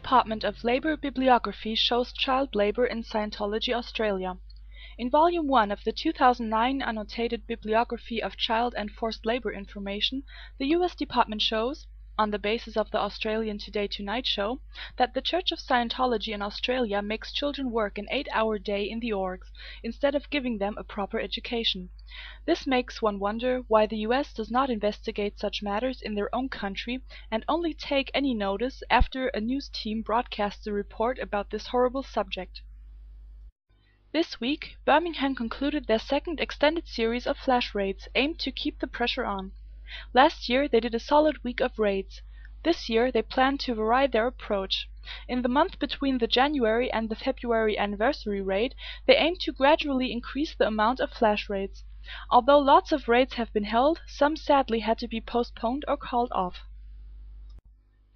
Department of Labor Bibliography shows child labor in Scientology Australia. In Volume 1 of the 2009 Annotated Bibliography of Child and Forced Labor Information, the U.S. Department shows, on the basis of the Australian Today Tonight show, that the Church of Scientology in Australia makes children work an 8-hour day in the orgs, instead of giving them a proper education. This makes one wonder why the U.S. does not investigate such matters in their own country, and only take any notice after a news team broadcasts a report about this horrible subject. This week, Birmingham concluded their second extended series of flash raids aimed to keep the pressure on. Last year they did a solid week of raids. This year they plan to vary their approach. In the month between the January and the February anniversary raid, they aim to gradually increase the amount of flash raids. Although lots of raids have been held, some sadly had to be postponed or called off.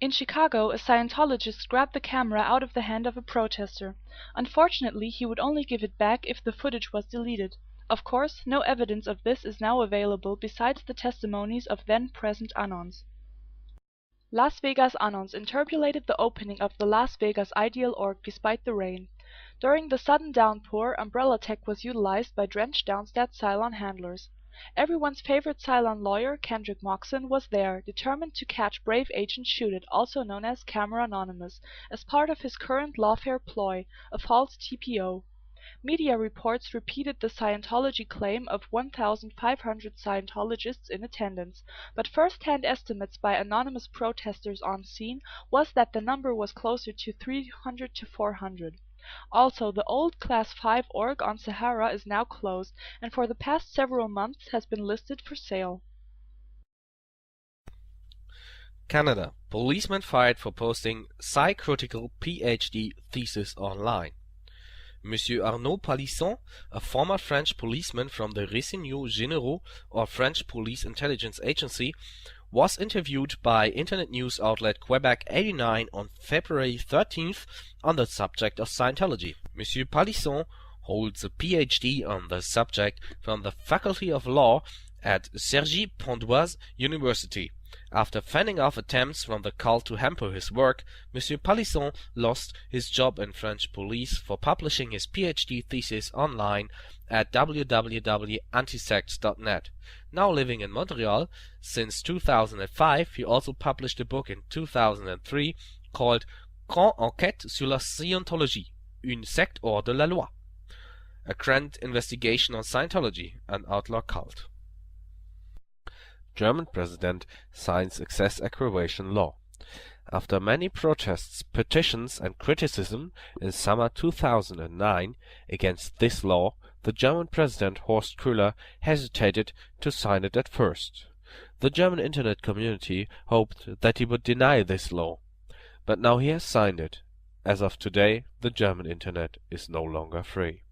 In Chicago, a Scientologist grabbed the camera out of the hand of a protester. Unfortunately, he would only give it back if the footage was deleted. Of course, no evidence of this is now available besides the testimonies of then-present Anons. Las Vegas Anons interpolated the opening of the Las Vegas Ideal Org despite the rain. During the sudden downpour, umbrella tech was utilized by drenched downstat Scilon handlers. Everyone's favorite Scilon lawyer, Kendrick Moxon, was there, determined to catch Brave Agent Shoot-It, also known as Camera Anonymous, as part of his current lawfare ploy, a false TPO. Media reports repeated the Scientology claim of 1,500 Scientologists in attendance, but first-hand estimates by anonymous protesters on scene was that the number was closer to 300 to 400. Also, the old Class 5 org on Sahara is now closed, and for the past several months has been listed for sale. Canada. Policeman fired for posting psychotical Ph.D. thesis online. Monsieur Arnaud Palisson, a former French policeman from the Renseignements Généraux or French Police Intelligence Agency, was interviewed by internet news outlet Quebec 89 on February 13th on the subject of Scientology. Monsieur Palisson holds a Ph.D. on the subject from the Faculty of Law at Cergy-Pontoise University. After fending off attempts from the cult to hamper his work, Monsieur Palisson lost his job in French police for publishing his Ph.D. thesis online at www.antisects.net. Now living in Montreal since 2005, he also published a book in 2003 called Grande Enquête sur la Scientologie, une secte hors de la loi, a grand investigation on Scientology, an outlaw cult. German president signs excess aggravation law. After many protests, petitions and criticism in summer 2009 against this law, the German president Horst Köhler hesitated to sign it at first. The German internet community hoped that he would deny this law, but now he has signed it. As of today, the German internet is no longer free.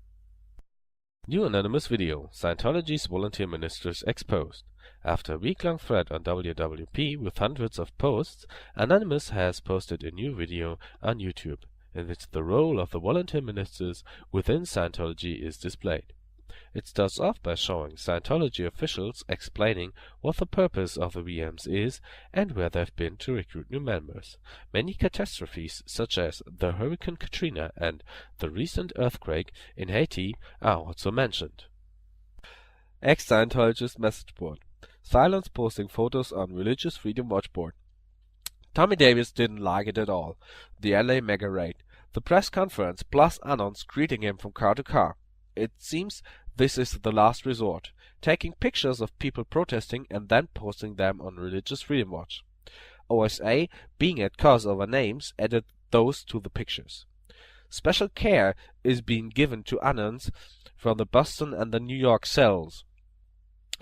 New anonymous video: Scientology's volunteer ministers exposed. After a week-long thread on WWP with hundreds of posts, Anonymous has posted a new video on YouTube, in which the role of the volunteer ministers within Scientology is displayed. It starts off by showing Scientology officials explaining what the purpose of the VMs is and where they've been to recruit new members. Many catastrophes, such as the Hurricane Katrina and the recent earthquake in Haiti, are also mentioned. Ex-Scientologist message board. Scilons posting photos on Religious Freedom Watch board. Tommy Davis didn't like it at all. The LA mega raid. The press conference plus Anons greeting him from car to car. It seems this is the last resort, taking pictures of people protesting and then posting them on Religious Freedom Watch. OSA, being at cause over names, added those to the pictures. Special care is being given to Anons from the Boston and the New York cells.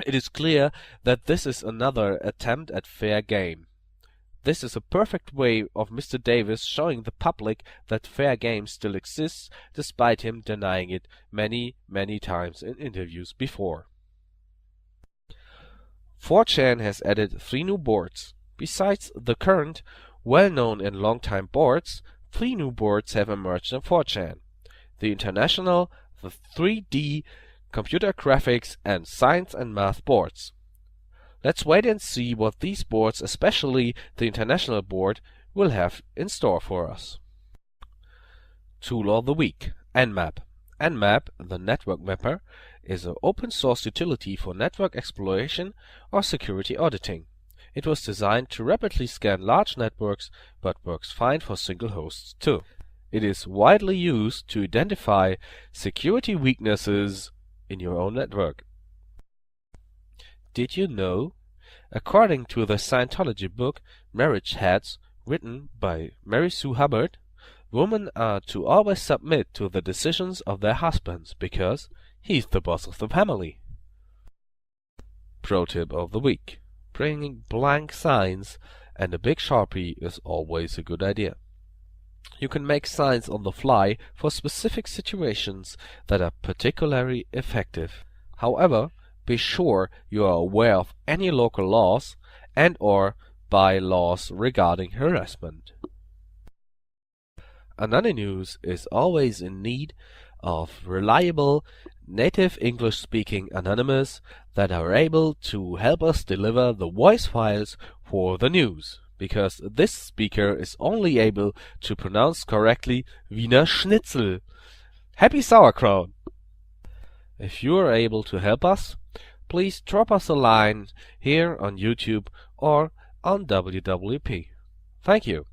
It is clear that this is another attempt at fair game. This is a perfect way of Mr. Davis showing the public that fair game still exists, despite him denying it many, many times in interviews before. 4chan has added 3 new boards. Besides the current, well-known and long-time boards, 3 new boards have emerged on 4chan. The International, the 3D, Computer Graphics and Science and Math boards. Let's wait and see what these boards, especially the International board, will have in store for us. Tool of the Week: Nmap. Nmap, the network mapper, is an open source utility for network exploration or security auditing. It was designed to rapidly scan large networks, but works fine for single hosts too. It is widely used to identify security weaknesses in your own network. Did you know? According to the Scientology book Marriage Heads, written by Mary Sue Hubbard, women are to always submit to the decisions of their husbands because he's the boss of the family. Pro tip of the week: bringing blank signs and a big Sharpie is always a good idea. You can make signs on the fly for specific situations that are particularly effective. However, be sure you are aware of any local laws and/or bylaws regarding harassment. AnonyNews is always in need of reliable, native English-speaking anonymous that are able to help us deliver the voice files for the news, because this speaker is only able to pronounce correctly Wiener Schnitzel. Happy sauerkraut! If you are able to help us, please drop us a line here on YouTube or on WWP. Thank you.